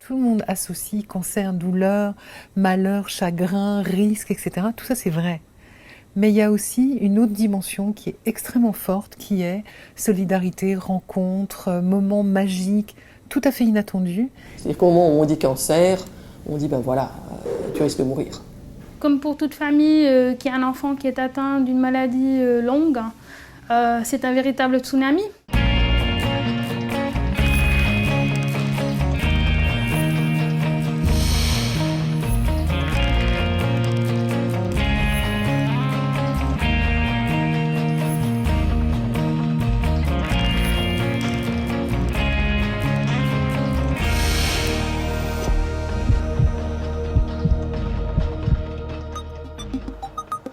Tout le monde associe cancer, douleur, malheur, chagrin, risque, etc. Tout ça, c'est vrai. Mais il y a aussi une autre dimension qui est extrêmement forte, qui est solidarité, rencontre, moment magique, tout à fait inattendu. C'est-à-dire qu'au moment où on dit cancer, on dit ben voilà, tu risques de mourir. Comme pour toute famille qui a un enfant qui est atteint d'une maladie longue, c'est un véritable tsunami.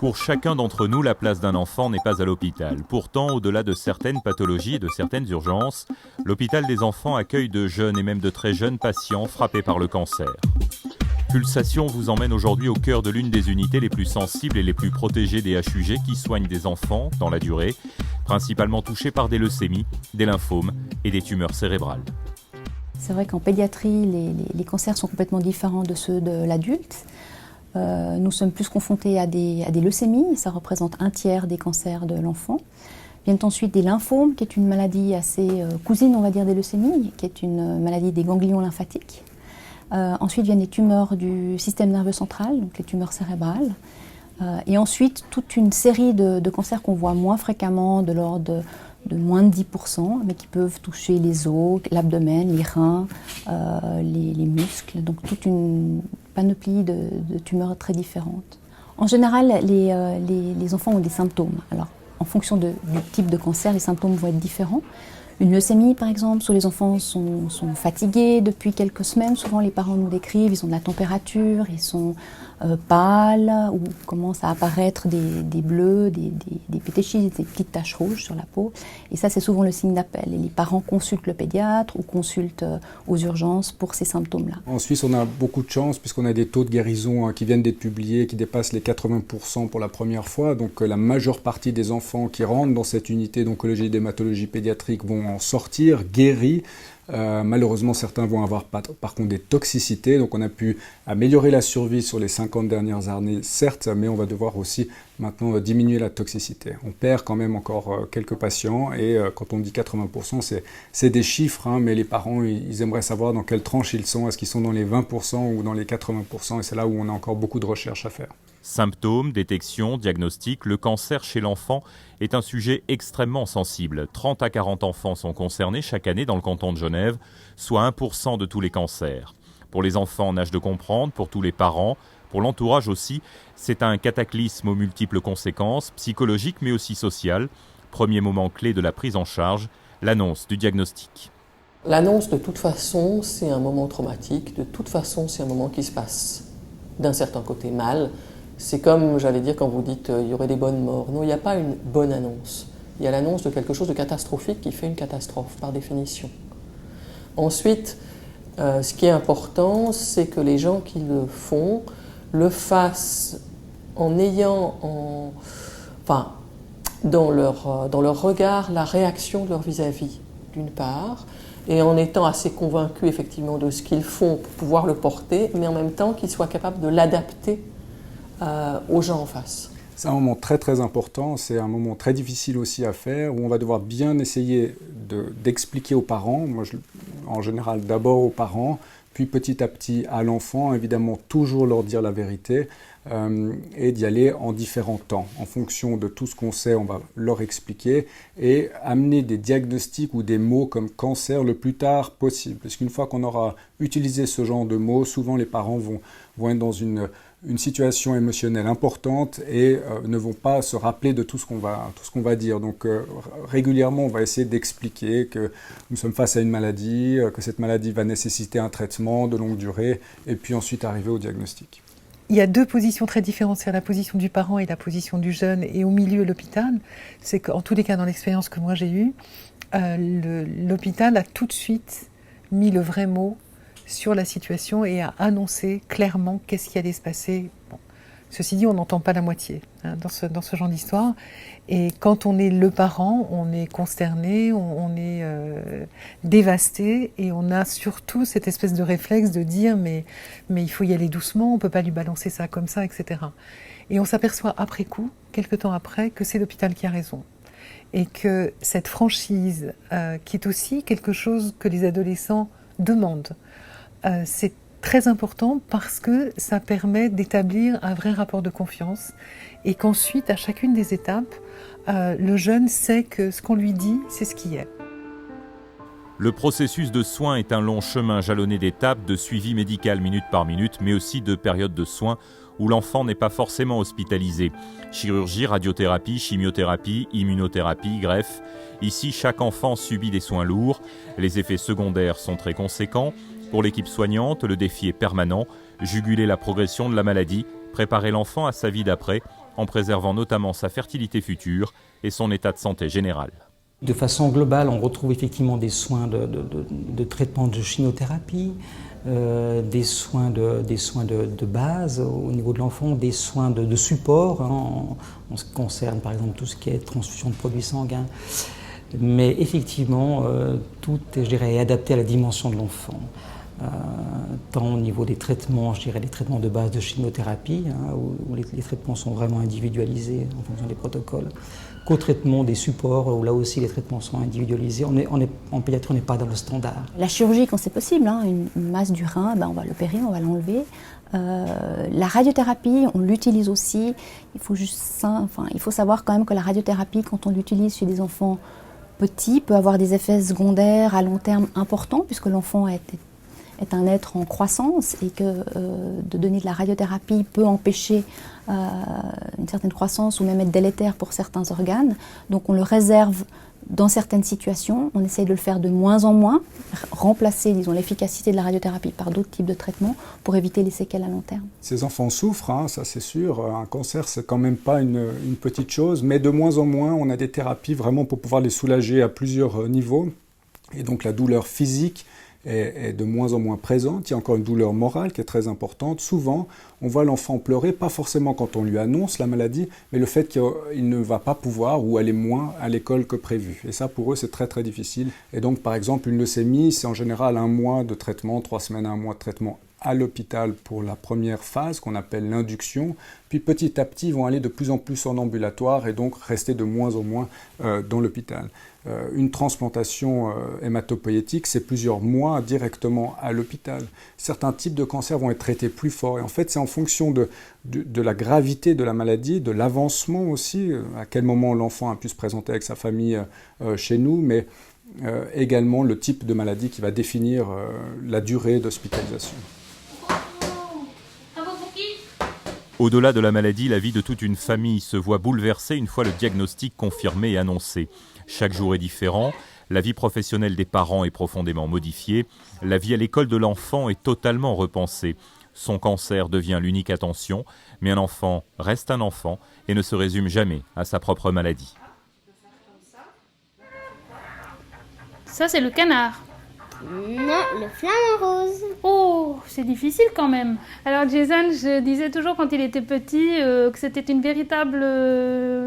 Pour chacun d'entre nous, la place d'un enfant n'est pas à l'hôpital. Pourtant, au-delà de certaines pathologies et de certaines urgences, l'hôpital des enfants accueille de jeunes et même de très jeunes patients frappés par le cancer. Pulsation vous emmène aujourd'hui au cœur de l'une des unités les plus sensibles et les plus protégées des HUG qui soignent des enfants dans la durée, principalement touchés par des leucémies, des lymphomes et des tumeurs cérébrales. C'est vrai qu'en pédiatrie, les cancers sont complètement différents de ceux de l'adulte. Nous sommes plus confrontés à des leucémies, ça représente 1/3 des cancers de l'enfant. Viennent ensuite des lymphomes, qui est une maladie assez cousine, on va dire, des leucémies, qui est une maladie des ganglions lymphatiques. Ensuite viennent les tumeurs du système nerveux central, donc les tumeurs cérébrales. Et ensuite, toute une série de cancers qu'on voit moins fréquemment, de l'ordre de moins de 10%, mais qui peuvent toucher les os, l'abdomen, les reins, les muscles, donc toute une panoplie de tumeurs très différentes. En général, les enfants ont des symptômes. Alors, en fonction du type de cancer, les symptômes vont être différents. Une leucémie, par exemple, où les enfants sont fatigués depuis quelques semaines. Souvent, les parents nous décrivent, ils ont de la température, ils sont pâles, ou commencent à apparaître des bleus, des pétéchies, des petites taches rouges sur la peau. Et ça, c'est souvent le signe d'appel. Et les parents consultent le pédiatre ou consultent aux urgences pour ces symptômes-là. En Suisse, on a beaucoup de chance puisqu'on a des taux de guérison qui viennent d'être publiés, qui dépassent les 80% pour la première fois. Donc la majeure partie des enfants qui rentrent dans cette unité d'oncologie et d'hématologie pédiatrique vont en sortir guéris. Malheureusement, certains vont avoir par contre des toxicités, donc on a pu améliorer la survie sur les 50 dernières années, certes, mais on va devoir aussi maintenant diminuer la toxicité. On perd quand même encore quelques patients, et quand on dit 80%, c'est des chiffres, hein, mais les parents, ils aimeraient savoir dans quelle tranche ils sont, est-ce qu'ils sont dans les 20% ou dans les 80%, et c'est là où on a encore beaucoup de recherches à faire. Symptômes, détection, diagnostic, le cancer chez l'enfant est un sujet extrêmement sensible. 30 à 40 enfants sont concernés chaque année dans le canton de Genève, soit 1% de tous les cancers. Pour les enfants en âge de comprendre, pour tous les parents, pour l'entourage aussi, c'est un cataclysme aux multiples conséquences, psychologiques mais aussi sociales. Premier moment clé de la prise en charge, l'annonce du diagnostic. L'annonce, de toute façon, c'est un moment traumatique. De toute façon, c'est un moment qui se passe d'un certain côté mal. C'est comme, j'allais dire, quand vous dites il y aurait des bonnes morts. Non, il n'y a pas une bonne annonce. Il y a l'annonce de quelque chose de catastrophique qui fait une catastrophe, par définition. Ensuite, ce qui est important, c'est que les gens qui le font le fassent en ayant dans leur regard la réaction de leur vis-à-vis, d'une part, et en étant assez convaincus effectivement de ce qu'ils font pour pouvoir le porter, mais en même temps qu'ils soient capables de l'adapter aux gens en face. C'est un moment très très important, c'est un moment très difficile aussi à faire, où on va devoir bien essayer d'expliquer aux parents, moi en général d'abord aux parents, puis petit à petit à l'enfant, évidemment toujours leur dire la vérité, et d'y aller en différents temps. En fonction de tout ce qu'on sait, on va leur expliquer et amener des diagnostics ou des mots comme cancer le plus tard possible. Parce qu'une fois qu'on aura utilisé ce genre de mots, souvent les parents vont être dans une situation émotionnelle importante et ne vont pas se rappeler de tout ce qu'on va dire. Donc régulièrement, on va essayer d'expliquer que nous sommes face à une maladie, que cette maladie va nécessiter un traitement de longue durée, et puis ensuite arriver au diagnostic. Il y a deux positions très différentes, c'est la position du parent et la position du jeune, et au milieu l'hôpital. C'est qu'en tous les cas, dans l'expérience que moi j'ai eue, l'hôpital a tout de suite mis le vrai mot sur la situation et a annoncé clairement qu'est-ce qui allait se passer. Bon, Ceci dit, on n'entend pas la moitié dans ce genre d'histoire. Et quand on est le parent, on est consterné, on est dévasté, et on a surtout cette espèce de réflexe de dire mais il faut y aller doucement, on ne peut pas lui balancer ça comme ça, etc. Et on s'aperçoit après coup, quelque temps après, que c'est l'hôpital qui a raison. Et que cette franchise, qui est aussi quelque chose que les adolescents demandent, c'est très important parce que ça permet d'établir un vrai rapport de confiance et qu'ensuite, à chacune des étapes, le jeune sait que ce qu'on lui dit, c'est ce qui est. Le processus de soins est un long chemin jalonné d'étapes, de suivi médical minute par minute, mais aussi de périodes de soins où l'enfant n'est pas forcément hospitalisé. Chirurgie, radiothérapie, chimiothérapie, immunothérapie, greffe. Ici, chaque enfant subit des soins lourds. Les effets secondaires sont très conséquents. Pour l'équipe soignante, le défi est permanent. Juguler la progression de la maladie, préparer l'enfant à sa vie d'après, en préservant notamment sa fertilité future et son état de santé général. De façon globale, on retrouve effectivement des soins de traitement de chimiothérapie, des soins de base au niveau de l'enfant, des soins de support en ce qui concerne par exemple tout ce qui est transfusion de produits sanguins. Mais effectivement, tout est, je dirais, adapté à la dimension de l'enfant. Tant au niveau des traitements, je dirais les traitements de base de chimiothérapie, où les traitements sont vraiment individualisés en fonction des protocoles, qu'au traitement des supports, où là aussi les traitements sont individualisés. En pédiatrie, on n'est pas dans le standard. La chirurgie, quand c'est possible, une masse du rein, on va l'opérer, on va l'enlever. La radiothérapie, on l'utilise aussi. Il faut savoir quand même que la radiothérapie, quand on l'utilise chez des enfants petits, peut avoir des effets secondaires à long terme importants, puisque l'enfant est un être en croissance et que de donner de la radiothérapie peut empêcher une certaine croissance ou même être délétère pour certains organes. Donc on le réserve dans certaines situations, on essaye de le faire de moins en moins, remplacer, l'efficacité de la radiothérapie par d'autres types de traitements pour éviter les séquelles à long terme. Ces enfants souffrent, ça c'est sûr. Un cancer, c'est quand même pas une petite chose, mais de moins en moins, on a des thérapies vraiment pour pouvoir les soulager à plusieurs niveaux. Et donc la douleur physique est de moins en moins présente. Il y a encore une douleur morale qui est très importante. Souvent, on voit l'enfant pleurer, pas forcément quand on lui annonce la maladie, mais le fait qu'il ne va pas pouvoir ou aller moins à l'école que prévu. Et ça, pour eux, c'est très très difficile. Et donc, par exemple, une leucémie, c'est en général 1 mois de traitement, 3 semaines à 1 mois de traitement à l'hôpital pour la première phase qu'on appelle l'induction, puis petit à petit ils vont aller de plus en plus en ambulatoire et donc rester de moins en moins dans l'hôpital. Une transplantation hématopoïétique, c'est plusieurs mois directement à l'hôpital. Certains types de cancers vont être traités plus fort et en fait c'est en fonction de la gravité de la maladie, de l'avancement aussi, à quel moment l'enfant a pu se présenter avec sa famille chez nous, mais également le type de maladie qui va définir la durée d'hospitalisation. Au-delà de la maladie, la vie de toute une famille se voit bouleversée une fois le diagnostic confirmé et annoncé. Chaque jour est différent, la vie professionnelle des parents est profondément modifiée, la vie à l'école de l'enfant est totalement repensée. Son cancer devient l'unique attention, mais un enfant reste un enfant et ne se résume jamais à sa propre maladie. Ça, c'est le canard. Non, le flamant rose. Oh, c'est difficile quand même. Alors Jason, je disais toujours quand il était petit que c'était une véritable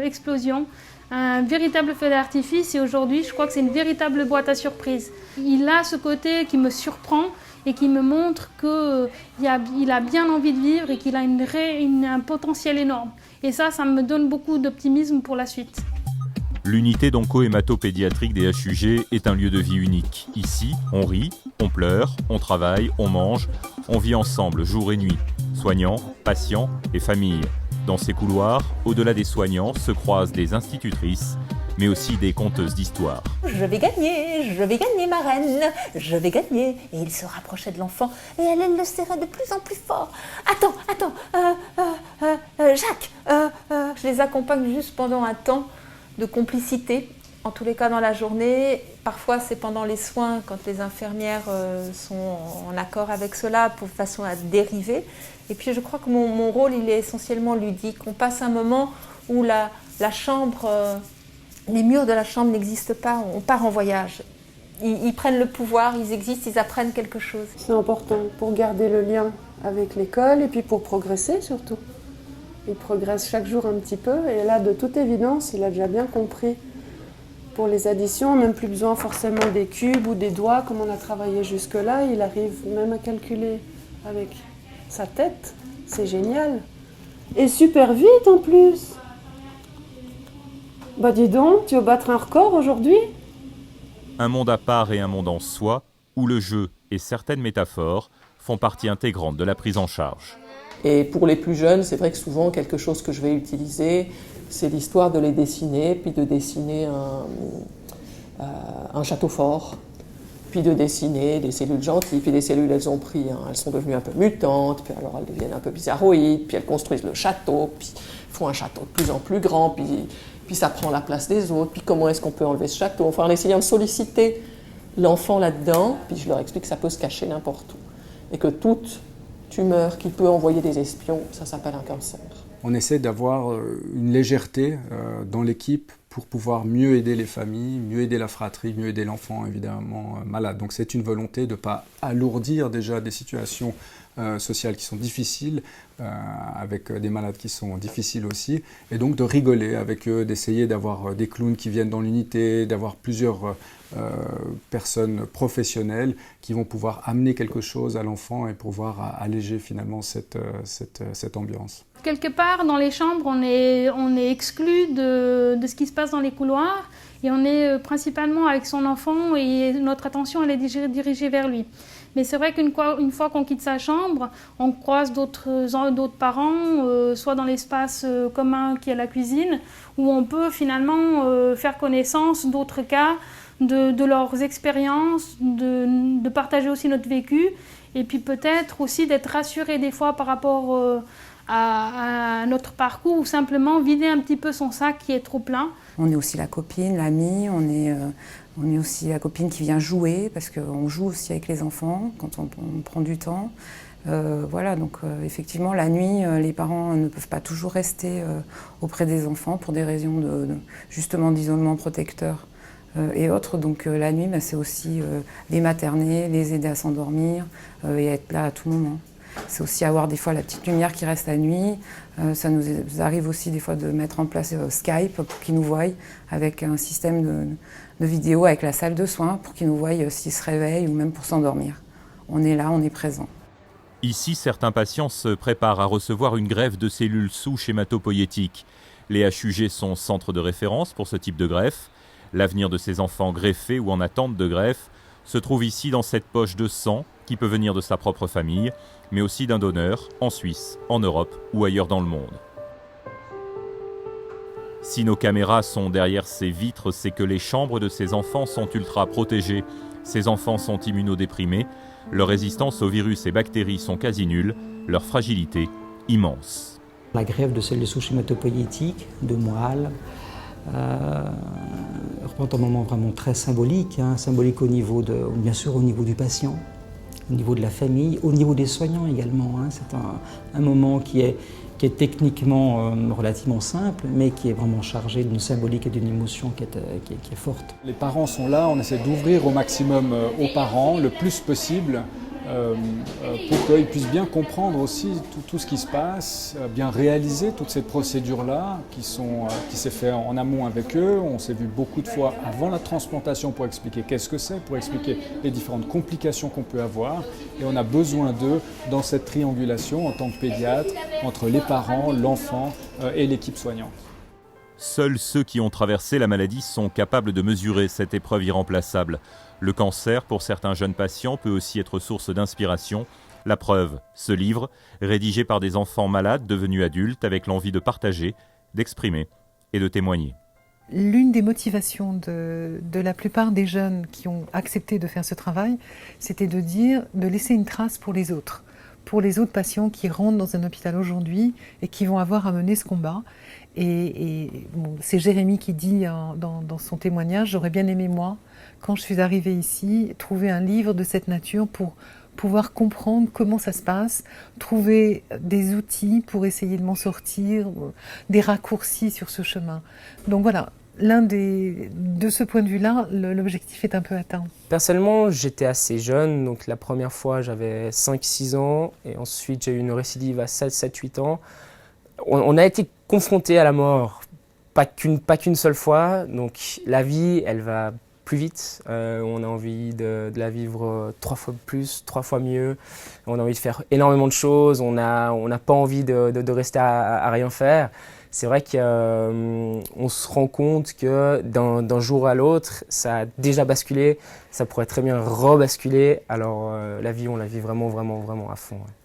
explosion, un véritable feu d'artifice, et aujourd'hui je crois que c'est une véritable boîte à surprises. Il a ce côté qui me surprend et qui me montre qu'il a bien envie de vivre et qu'il a un potentiel énorme. Et ça me donne beaucoup d'optimisme pour la suite. L'unité d'onco-hématopédiatrique des HUG est un lieu de vie unique. Ici, on rit, on pleure, on travaille, on mange, on vit ensemble jour et nuit. Soignants, patients et familles. Dans ces couloirs, au-delà des soignants, se croisent des institutrices, mais aussi des conteuses d'histoires. Je vais gagner ma reine, je vais gagner. Et il se rapprochait de l'enfant et elle le serrait de plus en plus fort. Attends, Jacques, je les accompagne juste pendant un temps de complicité, en tous les cas dans la journée. Parfois c'est pendant les soins quand les infirmières sont en accord avec cela pour façon à dériver. Et puis je crois que mon rôle il est essentiellement ludique. On passe un moment où la chambre, les murs de la chambre n'existent pas, on part en voyage. Ils prennent le pouvoir, ils existent, ils apprennent quelque chose. C'est important pour garder le lien avec l'école et puis pour progresser surtout. Il progresse chaque jour un petit peu et là, de toute évidence, il a déjà bien compris. Pour les additions, même plus besoin forcément des cubes ou des doigts comme on a travaillé jusque-là. Il arrive même à calculer avec sa tête. C'est génial. Et super vite en plus. Bah dis donc, tu veux battre un record aujourd'hui ? Un monde à part et un monde en soi, où le jeu et certaines métaphores font partie intégrante de la prise en charge. Et pour les plus jeunes, c'est vrai que souvent, quelque chose que je vais utiliser, c'est l'histoire de les dessiner, puis de dessiner un château fort, puis de dessiner des cellules gentilles, puis les cellules, elles ont pris, elles sont devenues un peu mutantes, puis alors elles deviennent un peu bizarroïdes, puis elles construisent le château, puis font un château de plus en plus grand, puis ça prend la place des autres, puis comment est-ce qu'on peut enlever ce château, enfin en essayant de solliciter l'enfant là-dedans, puis je leur explique que ça peut se cacher n'importe où, et que toute tumeur qui peut envoyer des espions, ça s'appelle un cancer. On essaie d'avoir une légèreté dans l'équipe pour pouvoir mieux aider les familles, mieux aider la fratrie, mieux aider l'enfant évidemment malade. Donc c'est une volonté de ne pas alourdir déjà des situations sociales qui sont difficiles, avec des malades qui sont difficiles aussi, et donc de rigoler avec eux, d'essayer d'avoir des clowns qui viennent dans l'unité, d'avoir plusieurs personnes professionnelles qui vont pouvoir amener quelque chose à l'enfant et pouvoir alléger finalement cette ambiance. Quelque part, dans les chambres, on est exclu de ce qui se passe dans les couloirs et on est principalement avec son enfant et notre attention elle est dirigée vers lui. Mais c'est vrai qu'une fois qu'on quitte sa chambre, on croise d'autres parents, soit dans l'espace commun qui est la cuisine, où on peut finalement faire connaissance d'autres cas, de leurs expériences, de partager aussi notre vécu, et puis peut-être aussi d'être rassuré des fois par rapport à notre parcours, ou simplement vider un petit peu son sac qui est trop plein. On est aussi la copine, l'amie, on est aussi la copine qui vient jouer, parce qu'on joue aussi avec les enfants quand on prend du temps. Voilà, donc effectivement, la nuit, les parents ne peuvent pas toujours rester auprès des enfants pour des raisons justement d'isolement protecteur et autres. Donc la nuit, c'est aussi les materner, les aider à s'endormir et être là à tout moment. C'est aussi avoir des fois la petite lumière qui reste la nuit. Ça nous arrive aussi des fois de mettre en place Skype pour qu'ils nous voient, avec un système de vidéo avec la salle de soins pour qu'ils nous voient s'ils se réveillent ou même pour s'endormir. On est là, on est présent. Ici, certains patients se préparent à recevoir une greffe de cellules souches hématopoïétiques. Les HUG sont centres de référence pour ce type de greffe. L'avenir de ces enfants greffés ou en attente de greffe se trouve ici dans cette poche de sang qui peut venir de sa propre famille, mais aussi d'un donneur en Suisse, en Europe ou ailleurs dans le monde. Si nos caméras sont derrière ces vitres, c'est que les chambres de ces enfants sont ultra protégées. Ces enfants sont immunodéprimés, leur résistance aux virus et bactéries sont quasi nulles, leur fragilité immense. La greffe de cellules souches hématopoïétiques, de moelle, représente un moment vraiment très symbolique, symbolique au niveau bien sûr au niveau du patient, au niveau de la famille, au niveau des soignants également. C'est un moment qui est techniquement relativement simple, mais qui est vraiment chargé d'une symbolique et d'une émotion qui est forte. Les parents sont là, on essaie d'ouvrir au maximum aux parents, le plus possible, pour qu'ils puissent bien comprendre aussi tout ce qui se passe, bien réaliser toute cette procédure-là qui s'est fait en amont avec eux. On s'est vu beaucoup de fois avant la transplantation pour expliquer qu'est-ce que c'est, pour expliquer les différentes complications qu'on peut avoir. Et on a besoin d'eux dans cette triangulation en tant que pédiatre entre les parents, l'enfant et l'équipe soignante. Seuls ceux qui ont traversé la maladie sont capables de mesurer cette épreuve irremplaçable. Le cancer, pour certains jeunes patients, peut aussi être source d'inspiration. La preuve, ce livre, rédigé par des enfants malades devenus adultes avec l'envie de partager, d'exprimer et de témoigner. L'une des motivations de la plupart des jeunes qui ont accepté de faire ce travail, c'était de laisser une trace pour les autres patients qui rentrent dans un hôpital aujourd'hui et qui vont avoir à mener ce combat. Et bon, c'est Jérémy qui dit dans son témoignage, j'aurais bien aimé moi, quand je suis arrivée ici, trouver un livre de cette nature pour pouvoir comprendre comment ça se passe, trouver des outils pour essayer de m'en sortir, des raccourcis sur ce chemin. Donc voilà, de ce point de vue-là, l'objectif est un peu atteint. Personnellement, j'étais assez jeune, donc la première fois j'avais 5-6 ans et ensuite j'ai eu une récidive à 7-8 ans. On a été confronté à la mort pas qu'une seule fois, donc la vie, elle va plus vite. On a envie de la vivre 3 fois plus, 3 fois mieux. On a envie de faire énormément de choses. On n'a pas envie de rester à rien faire. C'est vrai qu'on se rend compte que d'un jour à l'autre, ça a déjà basculé. Ça pourrait très bien rebasculer. Alors la vie, on la vit vraiment, vraiment, vraiment à fond. Ouais.